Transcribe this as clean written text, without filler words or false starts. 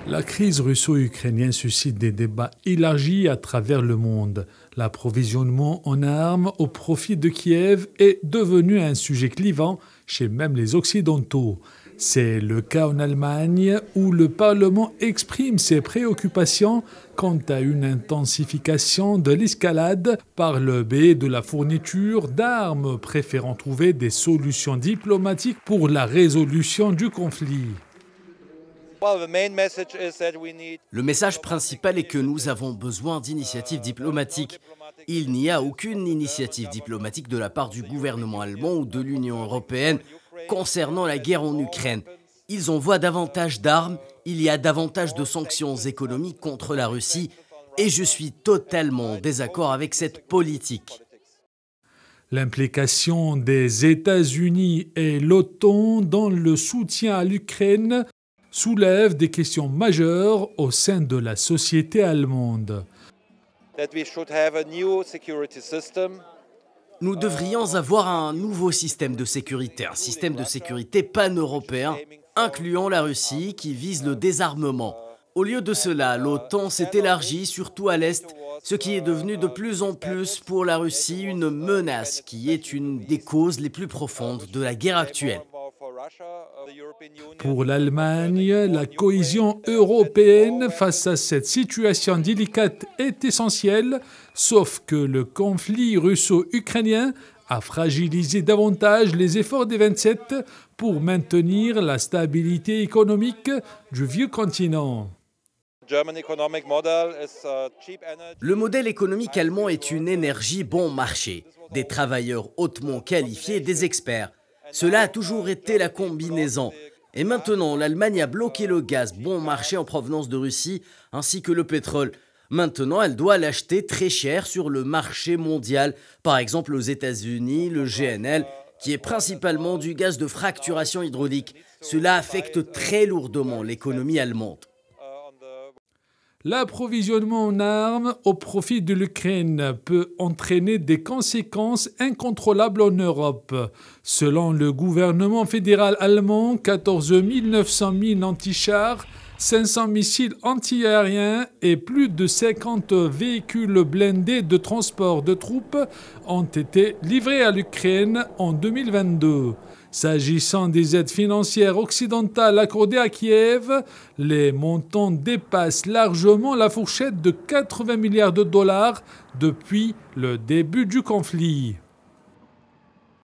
La crise russo-ukrainienne suscite des débats élargis à travers le monde. L'approvisionnement en armes au profit de Kiev est devenu un sujet clivant chez même les Occidentaux. C'est le cas en Allemagne où le Parlement exprime ses préoccupations quant à une intensification de l'escalade par le biais de la fourniture d'armes, préférant trouver des solutions diplomatiques pour la résolution du conflit. Le message principal est que nous avons besoin d'initiatives diplomatiques. Il n'y a aucune initiative diplomatique de la part du gouvernement allemand ou de l'Union européenne concernant la guerre en Ukraine. Ils envoient davantage d'armes, il y a davantage de sanctions économiques contre la Russie et je suis totalement en désaccord avec cette politique. L'implication des États-Unis et l'OTAN dans le soutien à l'Ukraine soulève des questions majeures au sein de la société allemande. Nous devrions avoir un nouveau système de sécurité pan-européen, incluant la Russie, qui vise le désarmement. Au lieu de cela, l'OTAN s'est élargie surtout à l'Est, ce qui est devenu de plus en plus pour la Russie une menace qui est une des causes les plus profondes de la guerre actuelle. Pour l'Allemagne, la cohésion européenne face à cette situation délicate est essentielle, sauf que le conflit russo-ukrainien a fragilisé davantage les efforts des 27 pour maintenir la stabilité économique du vieux continent. Le modèle économique allemand est une énergie bon marché, des travailleurs hautement qualifiés et des experts. Cela a toujours été la combinaison. Et maintenant, l'Allemagne a bloqué le gaz bon marché en provenance de Russie, ainsi que le pétrole. Maintenant, elle doit l'acheter très cher sur le marché mondial, par exemple aux États-Unis, le GNL, qui est principalement du gaz de fracturation hydraulique. Cela affecte très lourdement l'économie allemande. L'approvisionnement en armes au profit de l'Ukraine peut entraîner des conséquences incontrôlables en Europe. Selon le gouvernement fédéral allemand, 14 900 mines anti-chars, 500 missiles anti-aériens et plus de 50 véhicules blindés de transport de troupes ont été livrés à l'Ukraine en 2022. S'agissant des aides financières occidentales accordées à Kiev, les montants dépassent largement la fourchette de 80 milliards de dollars depuis le début du conflit.